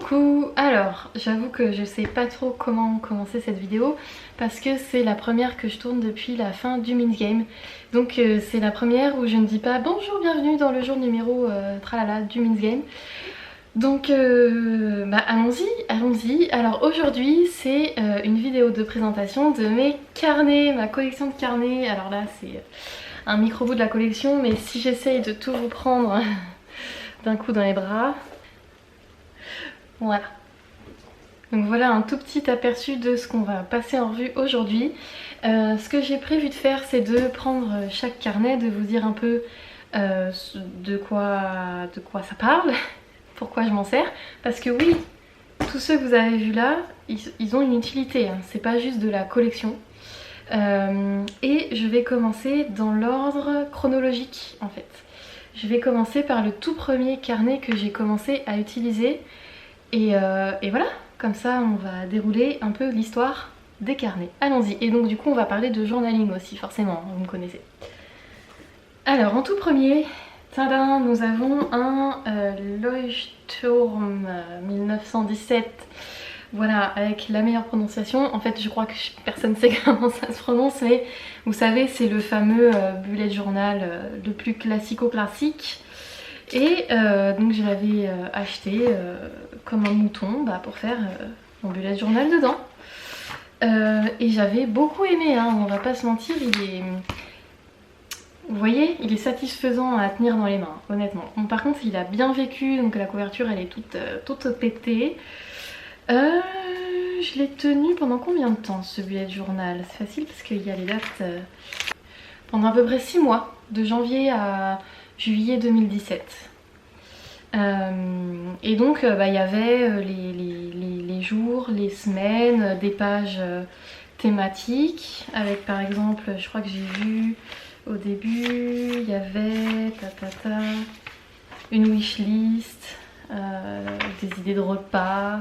Coucou. Alors j'avoue que je sais pas trop comment commencer cette vidéo parce que c'est la première que je tourne depuis la fin du Min's Game. Donc c'est la première où je ne dis pas bonjour, bienvenue dans le jour numéro tralala du Min's Game. Donc allons-y. Alors aujourd'hui c'est une vidéo de présentation de mes carnets, ma collection de carnets. Alors là c'est un micro-bout de la collection, mais si j'essaye de tout vous prendre d'un coup dans les bras... Voilà. Donc voilà un tout petit aperçu de ce qu'on va passer en revue aujourd'hui. Ce que j'ai prévu de faire, c'est de prendre chaque carnet, de vous dire un peu de quoi ça parle, pourquoi je m'en sers. Parce que oui, tous ceux que vous avez vus là, ils ont une utilité, hein. C'est pas juste de la collection. Et je vais commencer dans l'ordre chronologique en fait. Je vais commencer par le tout premier carnet que j'ai commencé à utiliser. Et voilà, comme ça on va dérouler un peu l'histoire des carnets. Allons-y. Et donc du coup on va parler de journaling aussi, forcément, vous me connaissez. Alors en tout premier, tadam, nous avons un Leuchtturm 1917. Voilà, avec la meilleure prononciation. En fait je crois que personne ne sait comment ça se prononce, mais vous savez c'est le fameux bullet journal le plus classico-classique. Et donc je l'avais acheté comme un mouton pour faire mon bullet journal dedans. Et j'avais beaucoup aimé, hein, on va pas se mentir, il est... Vous voyez, il est satisfaisant à tenir dans les mains, honnêtement. Bon, par contre il a bien vécu, donc la couverture elle est toute pétée. Je l'ai tenu pendant combien de temps ce bullet journal? C'est facile parce qu'il y a les dates. Pendant à peu près 6 mois, de janvier à juillet 2017. Et donc il y avait les jours, les semaines, des pages thématiques avec par exemple, je crois que j'ai vu au début, il y avait une wishlist, des idées de repas,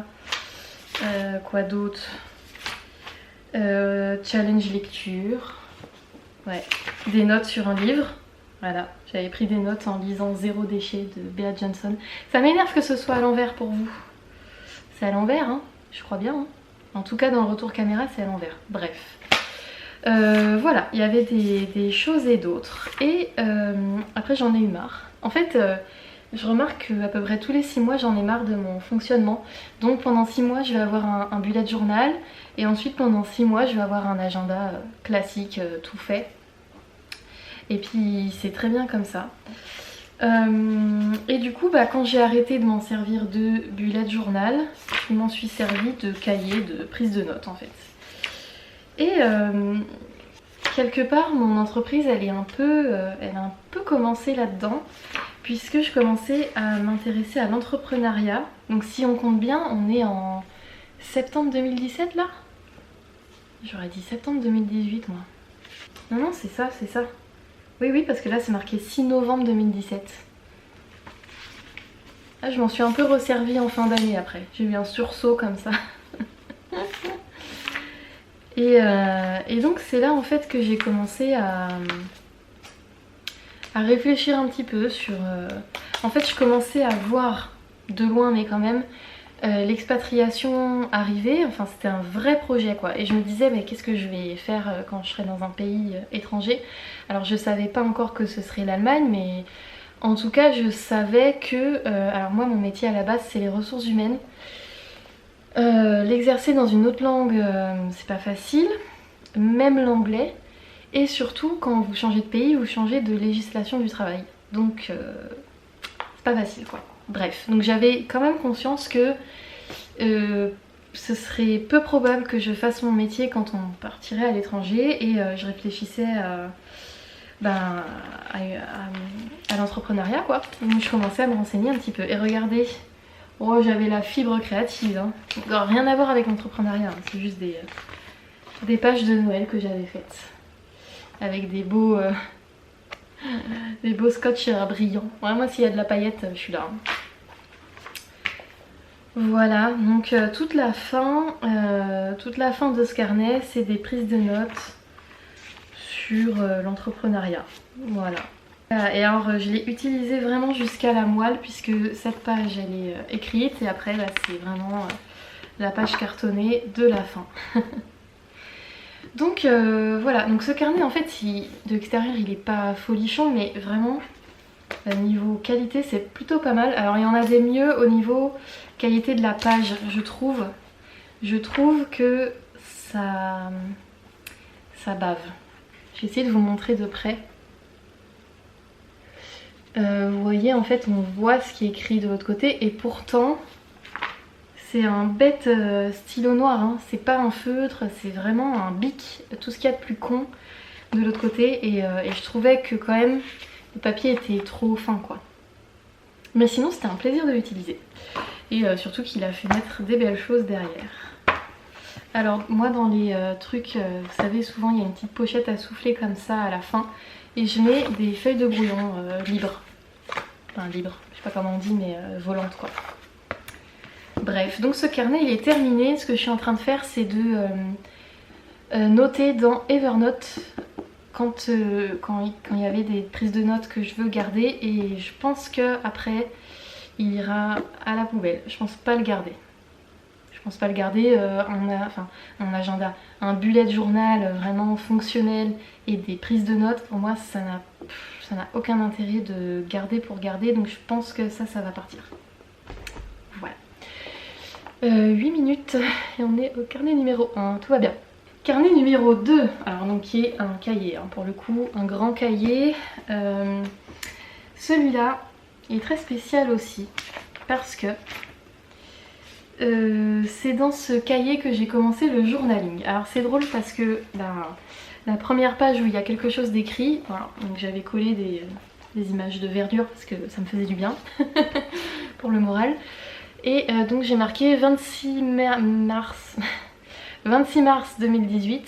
quoi d'autre, challenge lecture, ouais, des notes sur un livre. Voilà, j'avais pris des notes en lisant Zéro déchet de Bea Johnson. Ça m'énerve que ce soit à l'envers pour vous. C'est à l'envers, hein, je crois bien. Hein. En tout cas, dans le retour caméra, c'est à l'envers. Bref. Voilà, il y avait des choses et d'autres. Et après, j'en ai eu marre. En fait, je remarque qu'à peu près tous les 6 mois, j'en ai marre de mon fonctionnement. Donc pendant 6 mois, je vais avoir un bullet journal. Et ensuite, pendant 6 mois, je vais avoir un agenda classique, tout fait. Et puis c'est très bien comme ça. Et du coup quand j'ai arrêté de m'en servir de bullet journal, je m'en suis servi de cahier de prise de notes en fait. Et quelque part mon entreprise elle a un peu commencé là-dedans, puisque je commençais à m'intéresser à l'entrepreneuriat. Donc si on compte bien, on est en septembre 2017 là. J'aurais dit septembre 2018 moi. Non c'est ça. Oui, parce que là c'est marqué 6 novembre 2017. Là je m'en suis un peu resservie en fin d'année après. J'ai eu un sursaut comme ça. et donc c'est là en fait que j'ai commencé à réfléchir un petit peu sur... En fait je commençais à voir de loin mais quand même l'expatriation arriver. Enfin c'était un vrai projet quoi. Et je me disais mais qu'est-ce que je vais faire quand je serai dans un pays étranger. Alors je savais pas encore que ce serait l'Allemagne, mais en tout cas je savais que... alors moi mon métier à la base c'est les ressources humaines. L'exercer dans une autre langue c'est pas facile, même l'anglais. Et surtout quand vous changez de pays, vous changez de législation du travail. Donc c'est pas facile quoi. Bref, donc j'avais quand même conscience que ce serait peu probable que je fasse mon métier quand on partirait à l'étranger. Et je réfléchissais à l'entrepreneuriat quoi. Donc je commençais à me renseigner un petit peu. Et regardez, oh j'avais la fibre créative, hein. Donc, rien à voir avec l'entrepreneuriat, hein. C'est juste des pages de Noël que j'avais faites. Avec des beaux scotch brillants. Ouais, moi s'il y a de la paillette, je suis là. Hein. Voilà, donc toute la fin de ce carnet, c'est des prises de notes sur l'entrepreneuriat. Voilà. Voilà, et alors je l'ai utilisé vraiment jusqu'à la moelle puisque cette page elle est écrite et après là c'est vraiment la page cartonnée de la fin. Donc voilà, donc ce carnet en fait de l'extérieur il est pas folichon mais vraiment niveau qualité c'est plutôt pas mal. Alors il y en a des mieux au niveau qualité de la page je trouve. Je trouve que ça bave. Je vais essayer de vous montrer de près. Vous voyez en fait on voit ce qui est écrit de l'autre côté et pourtant c'est un bête stylo noir, hein. C'est pas un feutre, c'est vraiment un bic, tout ce qu'il y a de plus con de l'autre côté et je trouvais que quand même le papier était trop fin quoi. Mais sinon c'était un plaisir de l'utiliser et surtout qu'il a fait mettre des belles choses derrière. Alors moi dans les trucs, vous savez souvent il y a une petite pochette à souffler comme ça à la fin et je mets des feuilles de brouillon libres. Enfin libres, je sais pas comment on dit mais volantes quoi. Bref, donc ce carnet il est terminé. Ce que je suis en train de faire c'est de noter dans Evernote quand il y avait des prises de notes que je veux garder et je pense que après il ira à la poubelle. Je pense pas le garder. Je pense pas le garder en agenda. Un bullet journal vraiment fonctionnel et des prises de notes, pour moi ça n'a aucun intérêt de garder pour garder, donc je pense que ça va partir. Voilà. 8 minutes et on est au carnet numéro 1, tout va bien. Carnet numéro 2, alors donc qui est un cahier, hein, pour le coup, un grand cahier. Celui-là est très spécial aussi parce que c'est dans ce cahier que j'ai commencé le journaling. Alors c'est drôle parce que la première page où il y a quelque chose d'écrit, voilà, donc j'avais collé des images de verdure parce que ça me faisait du bien pour le moral. Et donc j'ai marqué 26 mars 2018.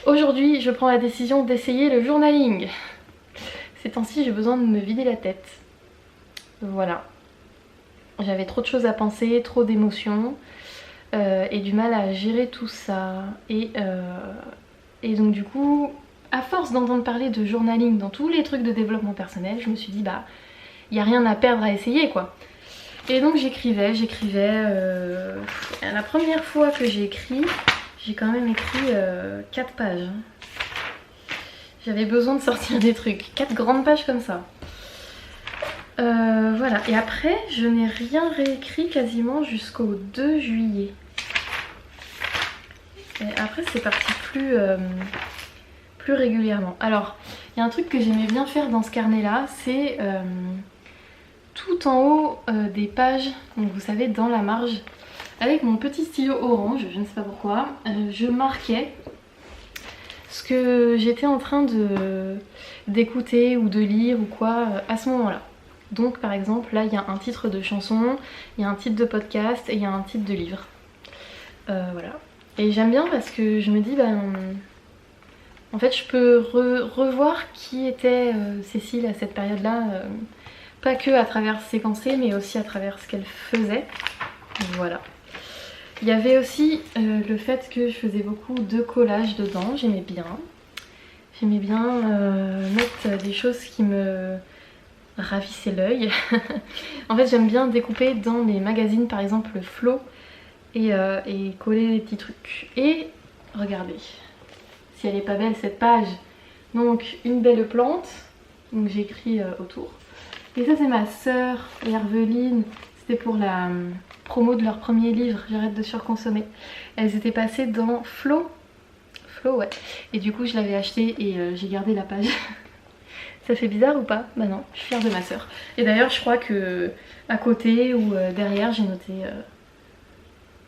Aujourd'hui je prends la décision d'essayer le journaling. Ces temps-ci j'ai besoin de me vider la tête. Voilà. J'avais trop de choses à penser, trop d'émotions et du mal à gérer tout ça. Et donc du coup, à force d'entendre parler de journaling dans tous les trucs de développement personnel, je me suis dit bah, il n'y a rien à perdre à essayer quoi. Et donc j'écrivais. La première fois que j'ai écrit, j'ai quand même écrit 4 pages. J'avais besoin de sortir des trucs, 4 grandes pages comme ça. Voilà, et après je n'ai rien réécrit quasiment jusqu'au 2 juillet. Et après c'est parti plus régulièrement. Alors, il y a un truc que j'aimais bien faire dans ce carnet là, c'est tout en haut des pages, donc vous savez dans la marge, avec mon petit stylo orange, je ne sais pas pourquoi, je marquais ce que j'étais en train d'écouter ou de lire ou quoi à ce moment là. Donc par exemple là il y a un titre de chanson, il y a un titre de podcast et il y a un titre de livre. Voilà. Et j'aime bien parce que je me dis en fait je peux revoir qui était Cécile à cette période là, pas que à travers ses pensées mais aussi à travers ce qu'elle faisait. Voilà. Il y avait aussi le fait que je faisais beaucoup de collages dedans, j'aimais bien. J'aimais bien mettre des choses qui me ravissaient l'œil. En fait j'aime bien découper dans les magazines par exemple Flo et coller des petits trucs. Et regardez, si elle est pas belle cette page. Donc une belle plante, donc j'ai écrit autour. Et ça c'est ma sœur et Herveline, c'était pour la promo de leur premier livre, J'arrête de surconsommer. Elles étaient passées dans Flo, ouais. Et du coup je l'avais acheté et j'ai gardé la page. Ça fait bizarre ou pas? Bah non, je suis fière de ma sœur. Et d'ailleurs je crois que à côté ou derrière j'ai noté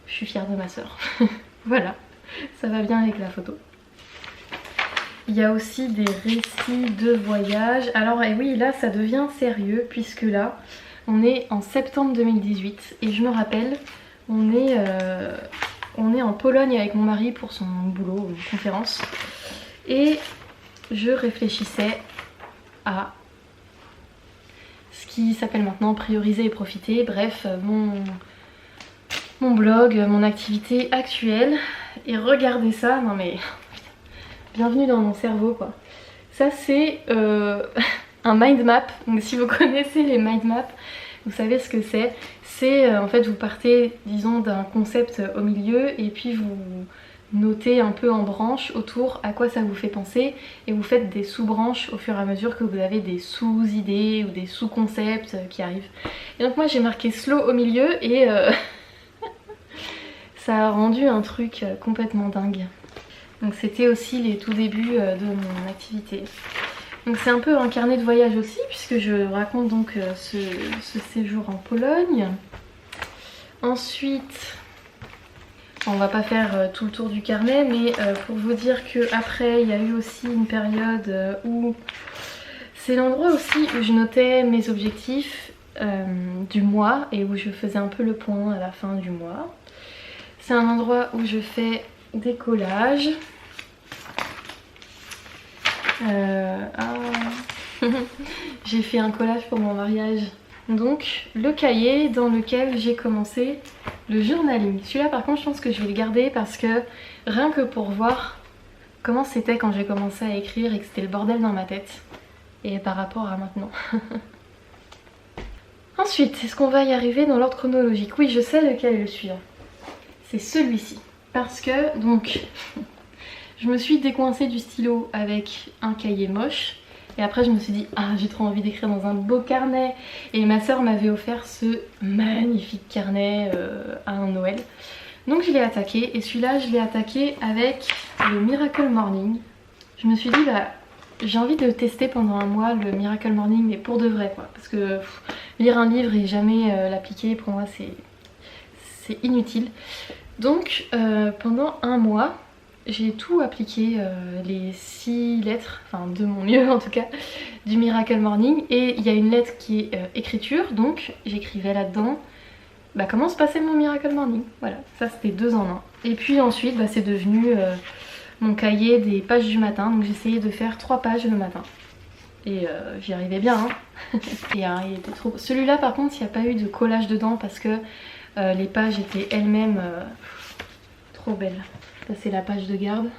je suis fière de ma sœur. Voilà, ça va bien avec la photo. Il y a aussi des récits de voyage. Alors et oui, là ça devient sérieux puisque là on est en septembre 2018 et je me rappelle, on est en Pologne avec mon mari pour son boulot, une conférence, et je réfléchissais à ce qui s'appelle maintenant prioriser et profiter, bref mon blog, mon activité actuelle. Et regardez ça, non mais bienvenue dans mon cerveau quoi. Ça c'est un mind map. Donc si vous connaissez les mind maps, vous savez ce que c'est. C'est en fait vous partez disons d'un concept au milieu et puis vous notez un peu en branches autour à quoi ça vous fait penser et vous faites des sous-branches au fur et à mesure que vous avez des sous-idées ou des sous-concepts qui arrivent. Et donc moi j'ai marqué slow au milieu et ça a rendu un truc complètement dingue. Donc c'était aussi les tout débuts de mon activité. Donc c'est un peu un carnet de voyage aussi puisque je raconte donc ce séjour en Pologne. Ensuite, on va pas faire tout le tour du carnet mais pour vous dire qu'après il y a eu aussi une période où c'est l'endroit aussi où je notais mes objectifs du mois et où je faisais un peu le point à la fin du mois. C'est un endroit où je fais des collages. J'ai fait un collage pour mon mariage. Donc le cahier dans lequel j'ai commencé le journaling. Celui-là par contre je pense que je vais le garder parce que rien que pour voir comment c'était quand j'ai commencé à écrire et que c'était le bordel dans ma tête. Et par rapport à maintenant. Ensuite, est-ce qu'on va y arriver dans l'ordre chronologique? Oui, je sais lequel je suis. C'est celui-ci. Parce que donc je me suis décoincée du stylo avec un cahier moche. Et après je me suis dit ah j'ai trop envie d'écrire dans un beau carnet. Et ma soeur m'avait offert ce magnifique carnet à un Noël. Donc je l'ai attaqué et celui-là je l'ai attaqué avec le Miracle Morning. Je me suis dit bah j'ai envie de tester pendant un mois le Miracle Morning mais pour de vrai quoi. Parce que lire un livre et jamais l'appliquer pour moi c'est inutile. Donc pendant un mois j'ai tout appliqué, les 6 lettres, enfin de mon mieux en tout cas, du Miracle Morning. Et il y a une lettre qui est écriture, donc j'écrivais là-dedans bah, comment se passait mon Miracle Morning. Voilà, ça c'était 2 en 1. Et puis ensuite bah, c'est devenu mon cahier des pages du matin, donc j'essayais de faire 3 pages le matin. Et j'y arrivais bien hein. Et il était trop... Celui-là par contre il n'y a pas eu de collage dedans parce que les pages étaient elles-mêmes trop belles. Ça c'est la page de garde.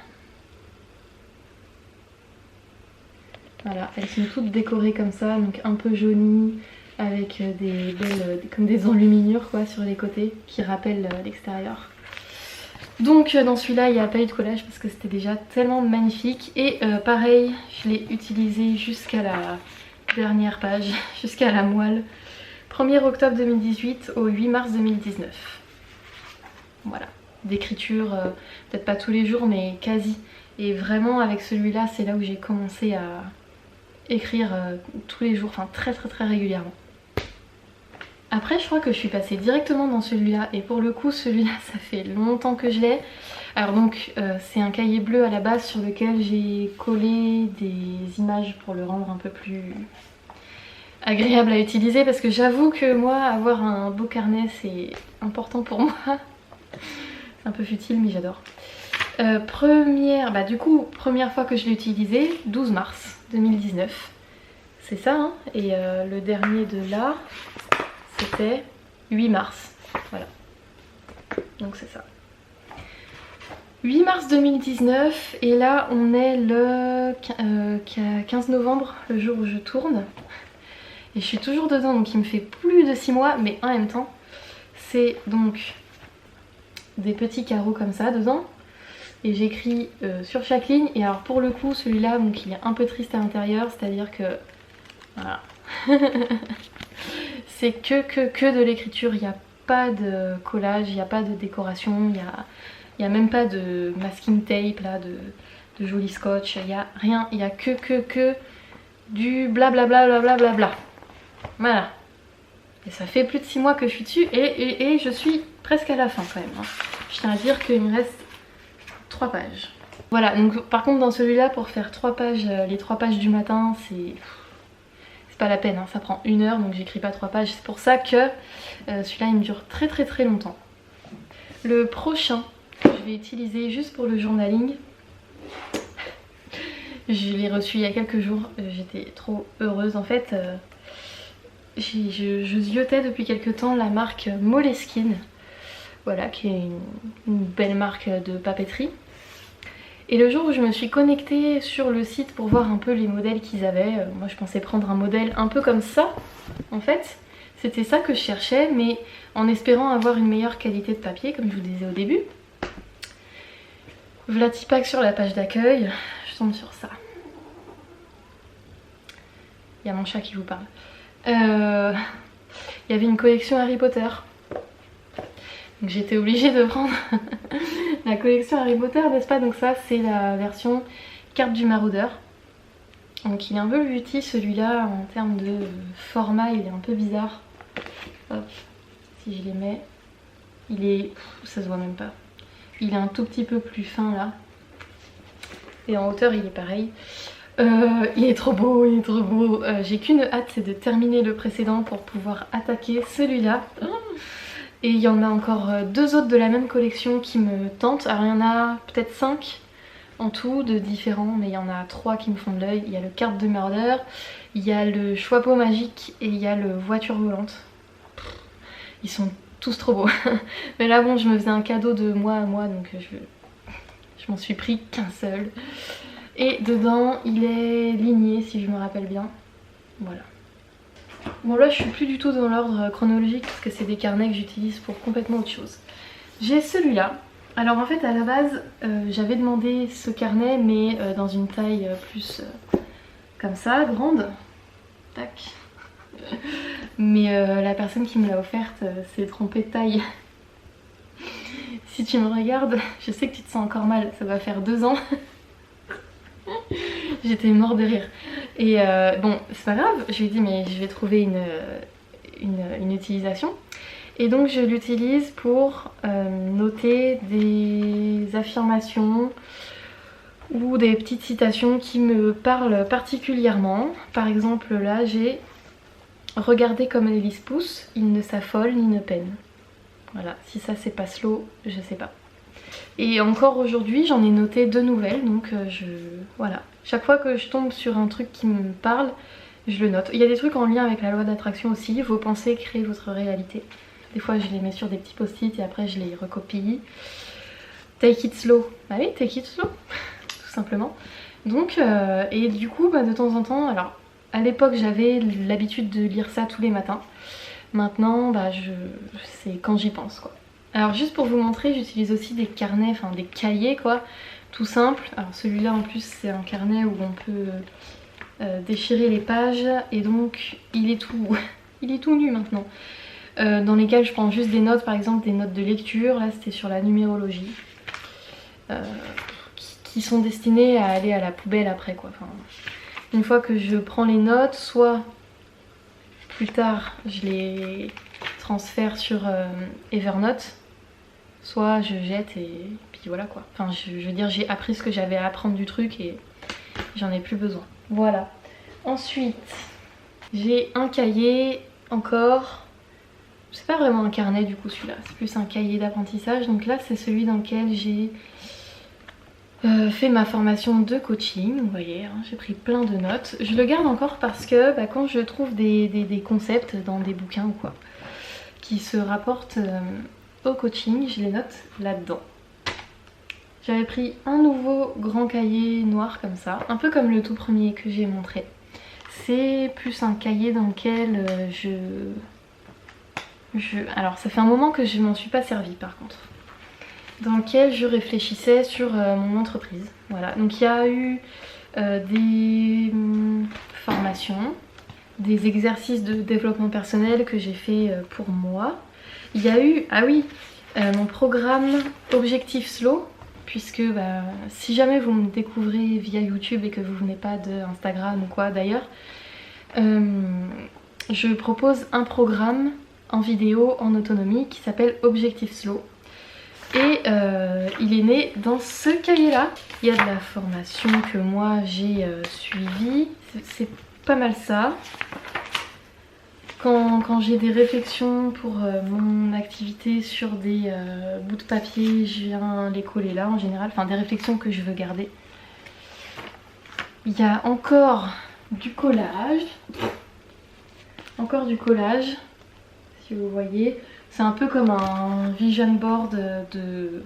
Voilà, elles sont toutes décorées comme ça, donc un peu jaunies, avec des belles, comme des enluminures quoi sur les côtés qui rappellent l'extérieur. Donc dans celui-là il n'y a pas eu de collage parce que c'était déjà tellement magnifique. Et pareil, je l'ai utilisé jusqu'à la dernière page, jusqu'à la moelle. 1er octobre 2018 au 8 mars 2019. Voilà. D'écriture, peut-être pas tous les jours mais quasi. Et vraiment avec celui-là c'est là où j'ai commencé à écrire tous les jours, enfin très régulièrement. Après je crois que je suis passée directement dans celui-là et pour le coup celui-là ça fait longtemps que je l'ai. Alors donc c'est un cahier bleu à la base sur lequel j'ai collé des images pour le rendre un peu plus agréable à utiliser parce que j'avoue que moi avoir un beau carnet c'est important pour moi. Un peu futile mais j'adore. Première fois que je l'ai utilisé, 12 mars 2019. C'est ça hein. Et le dernier de là, c'était 8 mars. Voilà. Donc c'est ça. 8 mars 2019 et là on est le 15 novembre, le jour où je tourne. Et je suis toujours dedans donc il me fait plus de 6 mois mais en même temps c'est donc des petits carreaux comme ça dedans et j'écris sur chaque ligne. Et alors pour le coup celui-là donc il est un peu triste à l'intérieur, c'est à dire que voilà c'est que de l'écriture, il n'y a pas de collage, il n'y a pas de décoration, il n'y a même pas de masking tape là, de joli scotch, il n'y a rien, il n'y a que du blablabla blablabla. Voilà. Et ça fait plus de 6 mois que je suis dessus et je suis presque à la fin quand même. Hein. Je tiens à dire qu'il me reste 3 pages. Voilà, donc par contre dans celui-là pour faire 3 pages, les 3 pages du matin c'est pas la peine, hein. Ça prend 1 heure donc j'écris pas 3 pages. C'est pour ça que celui-là il me dure très longtemps. Le prochain que je vais utiliser juste pour le journaling, je l'ai reçu il y a quelques jours, j'étais trop heureuse en fait. Je ziotais depuis quelques temps la marque Moleskine, voilà, qui est une belle marque de papeterie. Et le jour où je me suis connectée sur le site pour voir un peu les modèles qu'ils avaient, moi je pensais prendre un modèle un peu comme ça en fait. C'était ça que je cherchais, mais en espérant avoir une meilleure qualité de papier comme je vous disais au début. Vlatipak sur la page d'accueil, je tombe sur ça. Il y a mon chat qui vous parle. Il y avait une collection Harry Potter. Donc j'étais obligée de prendre la collection Harry Potter, n'est-ce pas? Donc ça c'est la version carte du maraudeur. Donc il est un peu plus petit celui-là en termes de format, il est un peu bizarre. Hop, si je les mets, il est... ça se voit même pas. Il est un tout petit peu plus fin là. Et en hauteur il est pareil. Il est trop beau, il est trop beau. J'ai qu'une hâte, c'est de terminer le précédent pour pouvoir attaquer celui-là. Et il y en a encore deux autres de la même collection qui me tentent. Alors il y en a peut-être 5 en tout de différents, mais il y en a 3 qui me font de l'œil. Il y a le carte de maraudeur, il y a le choix-peau magique et il y a le voiture volante. Ils sont tous trop beaux. Mais là bon, je me faisais un cadeau de moi à moi, donc je m'en suis pris qu'un seul. Et dedans il est ligné si je me rappelle bien. Voilà. Bon là je suis plus du tout dans l'ordre chronologique parce que c'est des carnets que j'utilise pour complètement autre chose. J'ai celui-là. Alors en fait à la base j'avais demandé ce carnet mais dans une taille plus comme ça, grande. Tac. Mais la personne qui me l'a offerte s'est trompée de taille. Si tu me regardes, je sais que tu te sens encore mal, ça va faire 2 ans. J'étais mort de rire. Et bon, c'est pas grave, je lui ai dit mais je vais trouver une utilisation. Et donc je l'utilise pour noter des affirmations ou des petites citations qui me parlent particulièrement. Par exemple là j'ai « Regardez comme Elvis pousse, il ne s'affole ni ne peine ». Voilà, si ça c'est pas slow, je sais pas. Et encore aujourd'hui j'en ai noté 2 nouvelles, donc voilà. Chaque fois que je tombe sur un truc qui me parle, je le note. Il y a des trucs en lien avec la loi d'attraction aussi, vos pensées créent votre réalité. Des fois je les mets sur des petits post-it et après je les recopie. Take it slow, bah oui, take it slow, tout simplement. Donc, et du coup bah, de temps en temps, alors à l'époque j'avais l'habitude de lire ça tous les matins. Maintenant bah, c'est quand j'y pense quoi. Alors juste pour vous montrer, j'utilise aussi des carnets, enfin des cahiers quoi, tout simple. Alors celui-là en plus c'est un carnet où on peut déchirer les pages et donc il est tout nu maintenant. Dans lesquels je prends juste des notes, par exemple des notes de lecture, là c'était sur la numérologie. Qui sont destinées à aller à la poubelle après quoi. Enfin, une fois que je prends les notes, soit plus tard je les transfère sur Evernote, soit je jette et puis voilà quoi. Enfin je veux dire j'ai appris ce que j'avais à apprendre du truc et j'en ai plus besoin. Voilà. Ensuite j'ai un cahier encore. C'est pas vraiment un carnet du coup celui-là, c'est plus un cahier d'apprentissage. Donc là c'est celui dans lequel j'ai fait ma formation de coaching, vous voyez, hein, j'ai pris plein de notes. Je le garde encore parce que bah, quand je trouve des concepts dans des bouquins ou quoi, qui se rapportent au coaching, je les note là-dedans. J'avais pris un nouveau grand cahier noir comme ça, un peu comme le tout premier que j'ai montré. C'est plus un cahier dans lequel alors ça fait un moment que je m'en suis pas servi par contre. Dans lequel je réfléchissais sur mon entreprise. Voilà, donc il y a eu des formations, des exercices de développement personnel que j'ai fait pour moi. Il y a eu, ah oui, mon programme Objectif Slow, puisque bah, si jamais vous me découvrez via YouTube et que vous venez pas de Instagram ou quoi d'ailleurs, je propose un programme en vidéo en autonomie qui s'appelle Objectif Slow. Et il est né dans ce cahier là. Il y a de la formation que moi j'ai suivie, c'est pas mal ça. Quand j'ai des réflexions pour mon activité sur des bouts de papier, je viens les coller là en général, enfin des réflexions que je veux garder. Il y a encore du collage, si vous voyez. C'est un peu comme un vision board de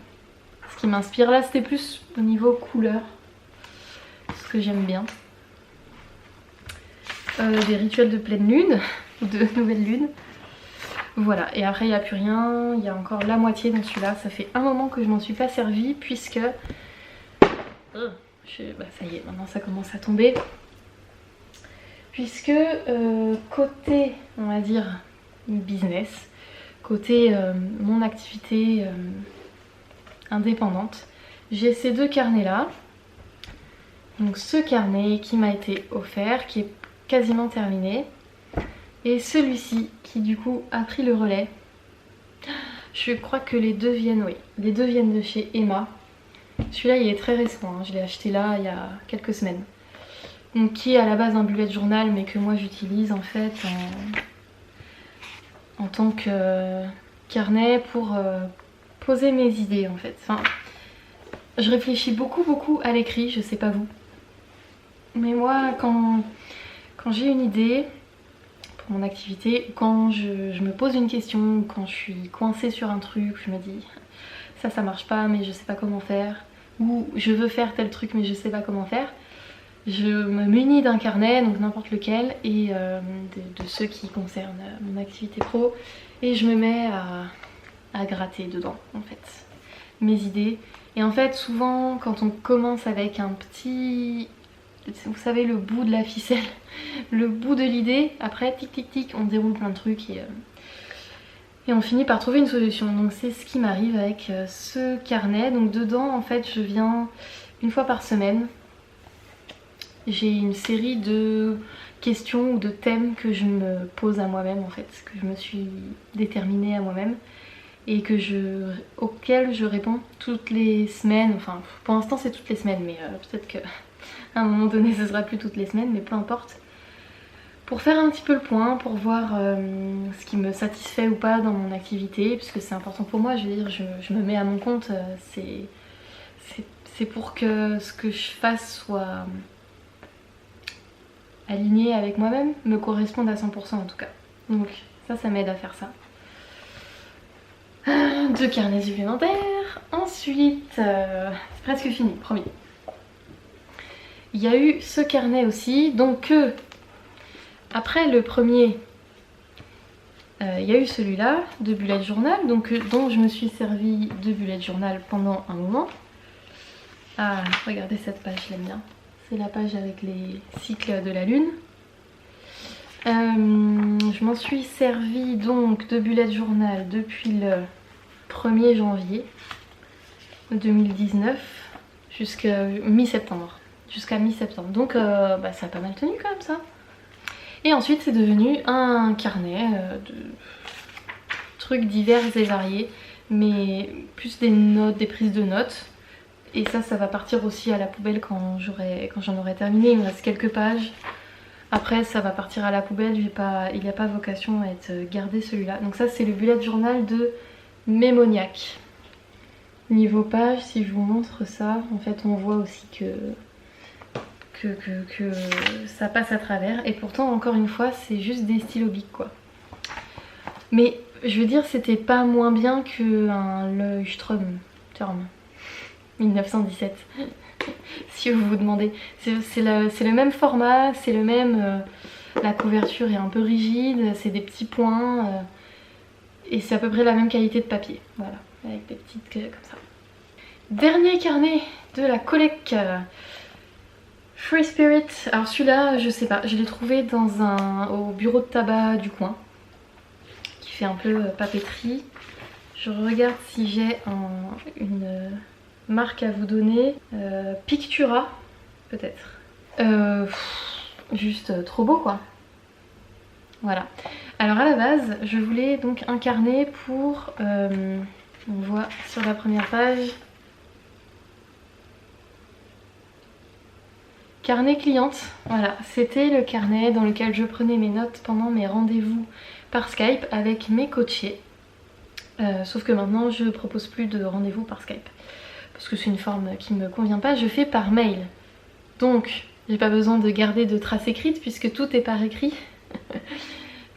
ce qui m'inspire. Là c'était plus au niveau couleur, ce que j'aime bien. Des rituels de pleine lune, de nouvelle lune. Voilà, et après il n'y a plus rien, il y a encore la moitié dans celui-là. Ça fait un moment que je m'en suis pas servie puisque... ça y est, maintenant ça commence à tomber. Puisque côté, on va dire, business, côté mon activité indépendante, j'ai ces deux carnets là. Donc ce carnet qui m'a été offert, qui est quasiment terminé, et celui-ci qui du coup a pris le relais. Je crois que les deux viennent, oui, les deux viennent de chez Emma. Celui-là il est très récent, hein. Je l'ai acheté là il y a quelques semaines. Donc, qui est à la base un bullet journal mais que moi j'utilise en fait en tant que carnet pour poser mes idées en fait. Enfin, je réfléchis beaucoup à l'écrit, je sais pas vous. Mais moi quand j'ai une idée pour mon activité, quand je me pose une question, quand je suis coincée sur un truc, je me dis ça marche pas mais je sais pas comment faire, ou je veux faire tel truc mais je sais pas comment faire. Je me munis d'un carnet, donc n'importe lequel, et de ceux qui concernent mon activité pro, et je me mets à gratter dedans en fait mes idées. Et en fait souvent quand on commence avec un petit, vous savez, le bout de la ficelle, le bout de l'idée, après tic tic tic on déroule plein de trucs et on finit par trouver une solution. Donc c'est ce qui m'arrive avec ce carnet. Donc dedans en fait je viens une fois par semaine. J'ai une série de questions ou de thèmes que je me pose à moi-même en fait, que je me suis déterminée à moi-même et auxquels je réponds toutes les semaines. Enfin pour l'instant c'est toutes les semaines, mais peut-être qu'à un moment donné ce sera plus toutes les semaines, mais peu importe. Pour faire un petit peu le point, pour voir ce qui me satisfait ou pas dans mon activité, puisque c'est important pour moi, je veux dire, je me mets à mon compte, c'est pour que ce que je fasse soit aligné avec moi-même, me corresponde à 100% en tout cas. Donc ça m'aide à faire ça. Deux carnets supplémentaires. Ensuite, c'est presque fini, promis. Il y a eu ce carnet aussi, donc après le premier, il y a eu celui-là de bullet journal, donc dont je me suis servi de bullet journal pendant un moment. Ah, regardez cette page, je l'aime bien. C'est la page avec les cycles de la lune. Je m'en suis servi donc de bullet journal depuis le 1er janvier 2019 jusqu'à mi-septembre. Donc ça a pas mal tenu quand même ça. Et ensuite c'est devenu un carnet de trucs divers et variés, mais plus des notes, des prises de notes. Et ça va partir aussi à la poubelle quand j'en aurai terminé. Il me reste quelques pages. Après ça va partir à la poubelle, il n'y a pas vocation à être gardé celui-là. Donc ça c'est le bullet journal de Mémoniac. Niveau page, si je vous montre ça, en fait on voit aussi que ça passe à travers. Et pourtant encore une fois c'est juste des stylos bic quoi. Mais je veux dire c'était pas moins bien qu'un Leuchtturm 1917 si vous vous demandez. C'est le même format, c'est le même... la couverture est un peu rigide, c'est des petits points et c'est à peu près la même qualité de papier. Voilà, avec des petites comme ça. Dernier carnet de la collecte Free Spirit. Alors celui-là, je sais pas, je l'ai trouvé au bureau de tabac du coin qui fait un peu papeterie. Je regarde si j'ai une marque à vous donner. Pictura peut-être. Juste trop beau quoi. Voilà. Alors à la base je voulais donc un carnet pour... on voit sur la première page. Carnet cliente. Voilà, c'était le carnet dans lequel je prenais mes notes pendant mes rendez-vous par Skype avec mes coachés. Sauf que maintenant je propose plus de rendez-vous par Skype. Parce que c'est une forme qui me convient pas, je fais par mail. Donc j'ai pas besoin de garder de traces écrites puisque tout est par écrit.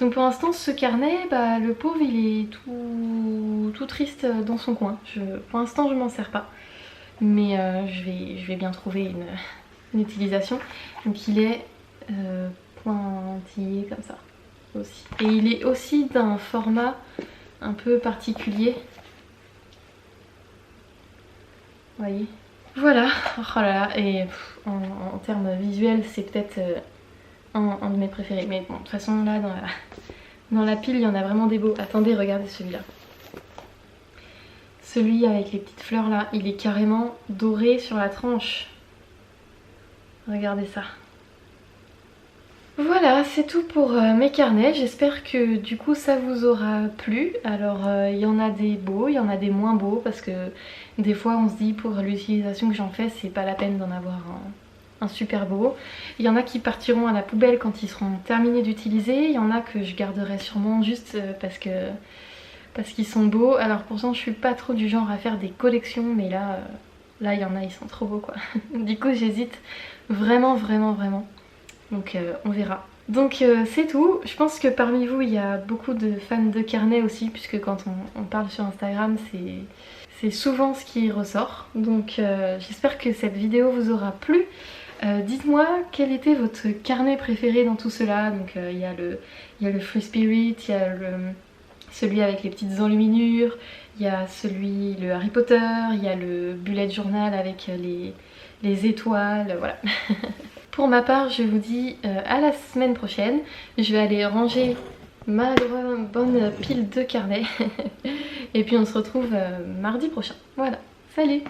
Donc pour l'instant ce carnet, bah, le pauvre il est tout triste dans son coin. Pour l'instant je m'en sers pas. Mais je vais bien trouver une utilisation. Donc il est pointillé comme ça aussi. Et il est aussi d'un format un peu particulier. Vous voyez? Voilà, oh là là, et en termes visuels c'est peut-être un de mes préférés. Mais bon, de toute façon là dans la pile il y en a vraiment des beaux. Attendez, regardez celui-là. Celui avec les petites fleurs là, il est carrément doré sur la tranche. Regardez ça. Voilà, c'est tout pour mes carnets. J'espère que du coup ça vous aura plu. Alors il y en a des beaux, il y en a des moins beaux parce que des fois on se dit pour l'utilisation que j'en fais c'est pas la peine d'en avoir un super beau. Il y en a qui partiront à la poubelle quand ils seront terminés d'utiliser. Il y en a que je garderai sûrement juste parce qu'ils sont beaux. Alors pourtant je suis pas trop du genre à faire des collections, mais là il y en a, ils sont trop beaux quoi. Du coup j'hésite vraiment. Donc on verra. Donc c'est tout. Je pense que parmi vous il y a beaucoup de fans de carnet aussi, puisque quand on parle sur Instagram c'est souvent ce qui ressort. Donc j'espère que cette vidéo vous aura plu. Dites-moi quel était votre carnet préféré dans tout cela. Donc il y a le Free Spirit, il y a celui avec les petites enluminures, il y a le Harry Potter, il y a le bullet journal avec les étoiles, voilà. Pour ma part, je vous dis à la semaine prochaine. Je vais aller ranger ma bonne pile de carnets. Et puis on se retrouve mardi prochain. Voilà, salut!